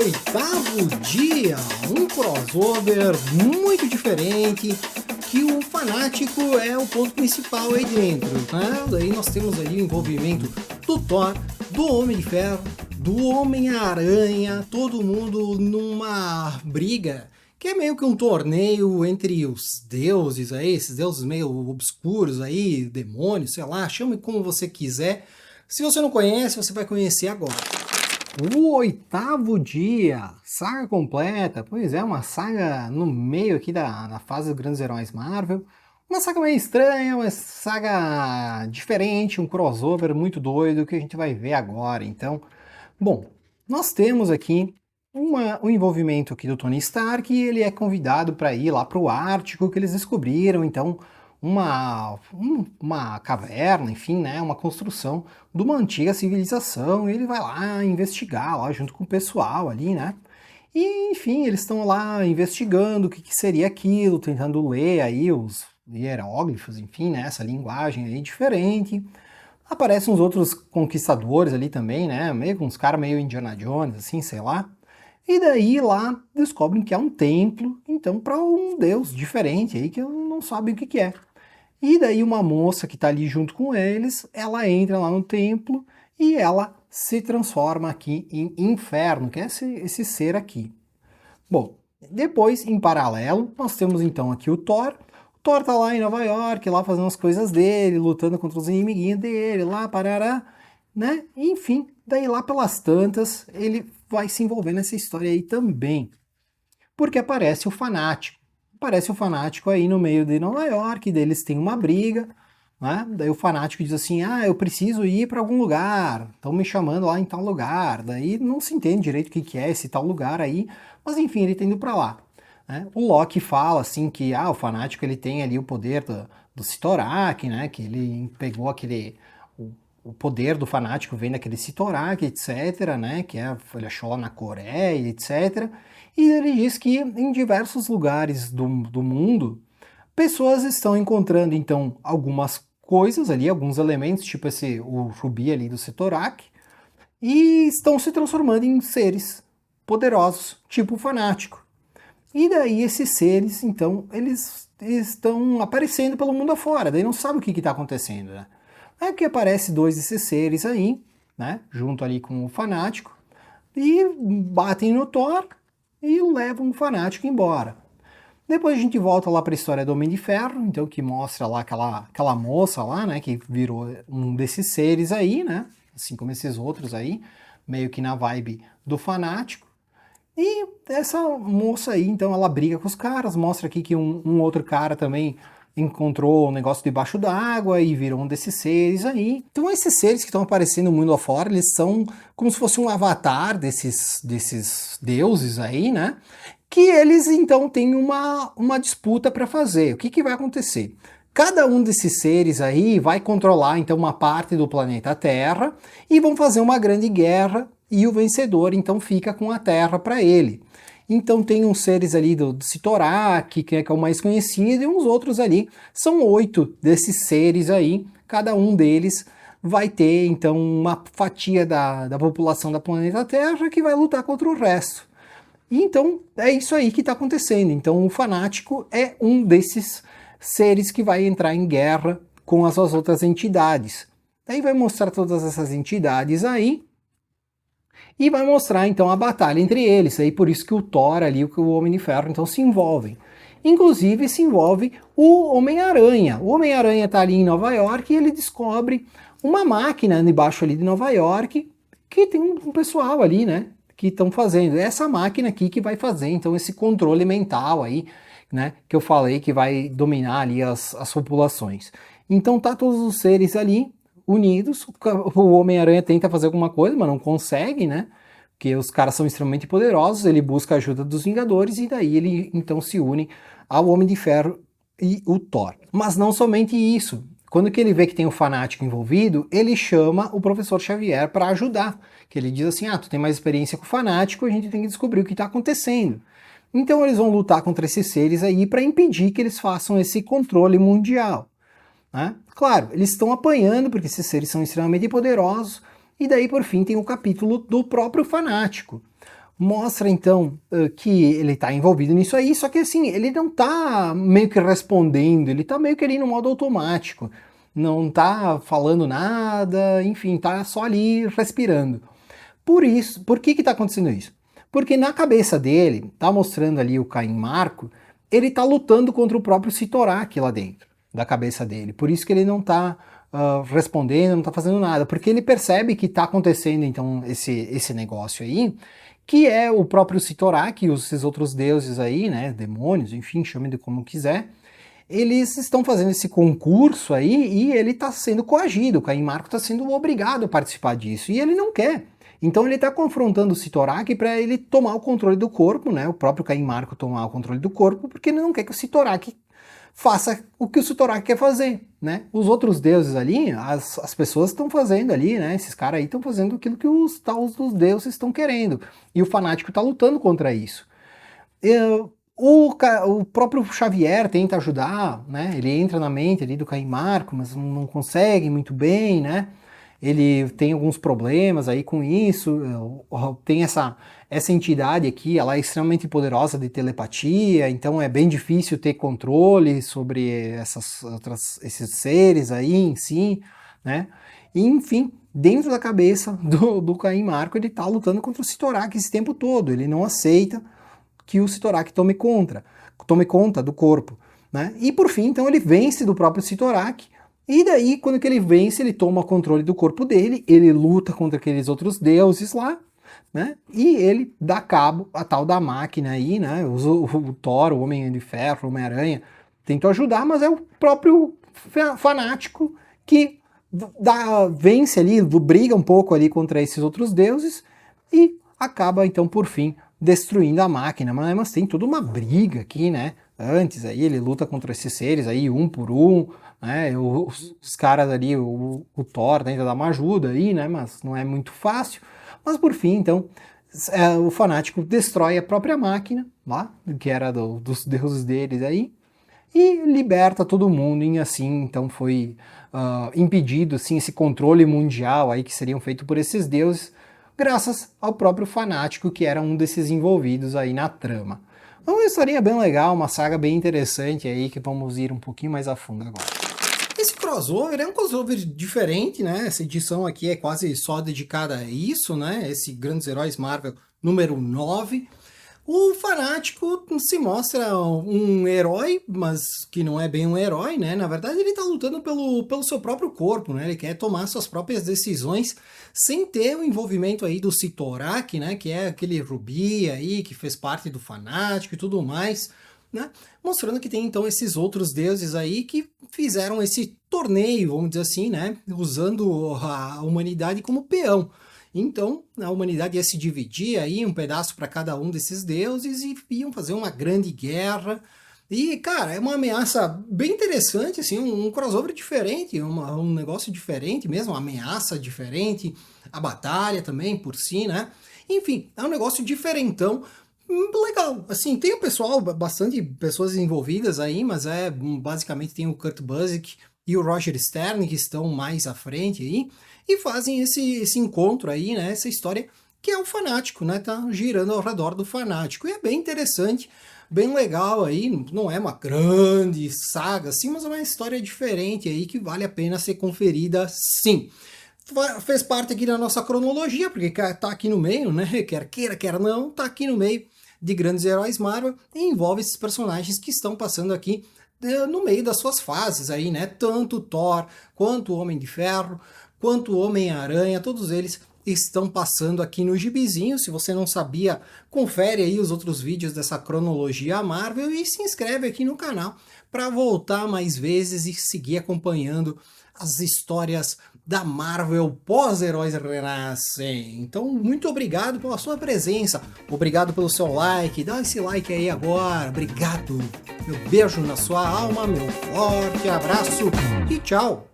oitavo dia, um crossover muito diferente, que o fanático é o ponto principal aí dentro, né? Daí nós temos aí o envolvimento do Thor, do Homem de Ferro, do Homem-Aranha, todo mundo numa briga, que é meio que um torneio entre os deuses aí, esses deuses meio obscuros aí, demônios, sei lá, chame como você quiser. Se você não conhece, você vai conhecer agora. O oitavo dia, saga completa, pois é, uma saga no meio aqui da fase dos grandes heróis Marvel, uma saga meio estranha, uma saga diferente, um crossover muito doido que a gente vai ver agora. Então, bom, nós temos aqui um envolvimento aqui do Tony Stark e ele é convidado para ir lá para o Ártico, que eles descobriram, então, uma caverna, enfim, né, uma construção de uma antiga civilização, e ele vai lá investigar, lá junto com o pessoal ali, né, e enfim, eles estão lá investigando o que seria aquilo, tentando ler aí os hieróglifos, enfim, né, essa linguagem aí diferente. Aparecem uns outros conquistadores ali também, né, meio com uns caras meio Indiana Jones, assim, sei lá. E daí lá descobrem que é um templo, então, para um deus diferente aí que não sabe o que é. E daí uma moça que está ali junto com eles, ela entra lá no templo e ela se transforma aqui em Inferno, que é esse ser aqui. Bom, depois, em paralelo, nós temos então aqui o Thor. O Thor tá lá em Nova York, lá fazendo as coisas dele, lutando contra os inimiguinhos dele, lá, parará, né? Enfim, daí lá pelas tantas, ele vai se envolver nessa história aí também. Porque aparece o Fanático. Aparece o Fanático aí no meio de Nova York, deles tem uma briga, né? Daí o Fanático diz assim, eu preciso ir para algum lugar, estão me chamando lá em tal lugar. Daí não se entende direito o que é esse tal lugar aí, mas enfim, ele tá indo para lá. Né? O Loki fala assim que o Fanático ele tem ali o poder do Sitorak, né? Que ele pegou o poder do Fanático vem daquele Sitorak, etc, né, que ele achou lá na Coreia, etc. E ele diz que em diversos lugares do mundo, pessoas estão encontrando, então, algumas coisas ali, alguns elementos, tipo o rubi ali do Sitorak, e estão se transformando em seres poderosos, tipo o Fanático. E daí esses seres, então, eles estão aparecendo pelo mundo afora, daí não sabe o que está acontecendo, né? É que aparece dois desses seres aí, né, junto ali com o Fanático, e batem no Thor e levam o Fanático embora. Depois a gente volta lá para a história do Homem de Ferro, então que mostra lá aquela moça lá, né, que virou um desses seres aí, né, assim como esses outros aí, meio que na vibe do Fanático. E essa moça aí, então, ela briga com os caras, mostra aqui que um outro cara também encontrou um negócio debaixo d'água e virou um desses seres aí. Então esses seres que estão aparecendo no mundo afora, eles são como se fosse um avatar desses deuses aí, né? Que eles então têm uma disputa para fazer. O que vai acontecer? Cada um desses seres aí vai controlar então uma parte do planeta Terra e vão fazer uma grande guerra e o vencedor então fica com a Terra para ele. Então tem uns seres ali do Sitorak, que é o mais conhecido, e uns outros ali. São 8 desses seres aí, cada um deles vai ter então uma fatia da população da planeta Terra que vai lutar contra o resto. E então é isso aí que está acontecendo. Então o Fanático é um desses seres que vai entrar em guerra com as suas outras entidades. Daí vai mostrar todas essas entidades aí, e vai mostrar então a batalha entre eles. Aí por isso que o Thor ali, o Homem de Ferro, então se envolvem. Inclusive se envolve o Homem-Aranha. O Homem-Aranha está ali em Nova York e ele descobre uma máquina debaixo ali de Nova York que tem um pessoal ali, né, que estão fazendo. É essa máquina aqui que vai fazer então esse controle mental aí, né, que eu falei que vai dominar ali as populações. Então tá todos os seres ali unidos, o Homem-Aranha tenta fazer alguma coisa, mas não consegue, né? Porque os caras são extremamente poderosos, ele busca a ajuda dos Vingadores e daí ele então se une ao Homem de Ferro e o Thor. Mas não somente isso. Quando que ele vê que tem o Fanático envolvido, ele chama o Professor Xavier para ajudar. Que ele diz assim, tu tem mais experiência com o Fanático, a gente tem que descobrir o que está acontecendo. Então eles vão lutar contra esses seres aí para impedir que eles façam esse controle mundial. Né? Claro, eles estão apanhando porque esses seres são extremamente poderosos, e daí por fim tem o capítulo do próprio Fanático. Mostra então que ele tá envolvido nisso aí, só que assim, ele não tá meio que respondendo, ele tá meio que ali no modo automático, não tá falando nada, enfim, tá só ali respirando. Por isso, por que que tá acontecendo isso? Porque na cabeça dele, tá mostrando ali o Caim Marco, ele tá lutando contra o próprio Sitorak lá dentro da cabeça dele. Por isso que ele não tá respondendo, não tá fazendo nada, porque ele percebe que tá acontecendo então esse negócio aí, que é o próprio Sitorak e esses outros deuses aí, né, demônios, enfim, chame de como quiser, eles estão fazendo esse concurso aí e ele está sendo coagido, o Caim Marco está sendo obrigado a participar disso, e ele não quer. Então ele está confrontando o Sitorak para ele tomar o controle do corpo, né, o próprio Caim Marco tomar o controle do corpo, porque ele não quer que o Sitorak faça o que o Sitorak quer fazer, né? Os outros deuses ali, as pessoas estão fazendo ali, né? Esses caras aí estão fazendo aquilo que os deuses estão querendo. E o fanático está lutando contra isso. O próprio Xavier tenta ajudar, né? Ele entra na mente ali do Caim Marco, mas não consegue muito bem, né? Ele tem alguns problemas aí com isso, tem essa entidade aqui, ela é extremamente poderosa de telepatia, então é bem difícil ter controle sobre esses seres aí em si, né? E, enfim, dentro da cabeça do Caim Marco, ele tá lutando contra o Sitorak esse tempo todo, ele não aceita que o Sitorak tome conta do corpo, né? E por fim, então, ele vence do próprio Sitorak, e daí, quando que ele vence, ele toma o controle do corpo dele, ele luta contra aqueles outros deuses lá, né? E ele dá cabo a tal da máquina aí, né? O Thor, o Homem de Ferro, o Homem-Aranha, tentam ajudar, mas é o próprio fanático que vence ali, briga um pouco ali contra esses outros deuses e acaba então por fim destruindo a máquina. Mas tem toda uma briga aqui, né? Antes aí ele luta contra esses seres aí um por um, né? Os caras ali, o Thor tenta dar uma ajuda aí, né? Mas não é muito fácil. Mas por fim, então, o fanático destrói a própria máquina lá, que era dos deuses deles aí, e liberta todo mundo, e assim, então foi impedido assim, esse controle mundial aí que seriam feito por esses deuses, graças ao próprio fanático que era um desses envolvidos aí na trama. Uma historinha bem legal, uma saga bem interessante aí, que vamos ir um pouquinho mais a fundo agora. Esse crossover é um crossover diferente, né? Essa edição aqui é quase só dedicada a isso, né? Esse Grandes Heróis Marvel número 9. O fanático se mostra um herói, mas que não é bem um herói, né? Na verdade, ele tá lutando pelo seu próprio corpo, né? Ele quer tomar suas próprias decisões sem ter o envolvimento aí do Sitorak, né? Que é aquele Rubi aí, que fez parte do fanático e tudo mais, né? Mostrando que tem então esses outros deuses aí que fizeram esse torneio, vamos dizer assim, né? Usando a humanidade como peão. Então, a humanidade ia se dividir aí, um pedaço para cada um desses deuses, e iam fazer uma grande guerra. E, cara, é uma ameaça bem interessante, assim, um crossover diferente, um negócio diferente mesmo, uma ameaça diferente, a batalha também por si, né? Enfim, é um negócio diferentão, legal. Assim, tem o pessoal, bastante pessoas envolvidas aí, mas basicamente tem o Kurt Busiek e o Roger Stern que estão mais à frente aí, e fazem esse encontro aí, né, essa história que é o fanático, né, tá girando ao redor do fanático, e é bem interessante, bem legal aí, não é uma grande saga assim, mas é uma história diferente aí que vale a pena ser conferida sim. Fez parte aqui da nossa cronologia, porque tá aqui no meio, né, quer queira, quer não, tá aqui no meio de Grandes Heróis Marvel, e envolve esses personagens que estão passando aqui no meio das suas fases aí, né, tanto o Thor, quanto o Homem de Ferro, quanto o Homem-Aranha, todos eles estão passando aqui no gibizinho. Se você não sabia, confere aí os outros vídeos dessa cronologia Marvel e se inscreve aqui no canal para voltar mais vezes e seguir acompanhando as histórias da Marvel pós-Heróis Renascem. Então, muito obrigado pela sua presença, obrigado pelo seu like, dá esse like aí agora, obrigado, meu beijo na sua alma, meu forte abraço e tchau!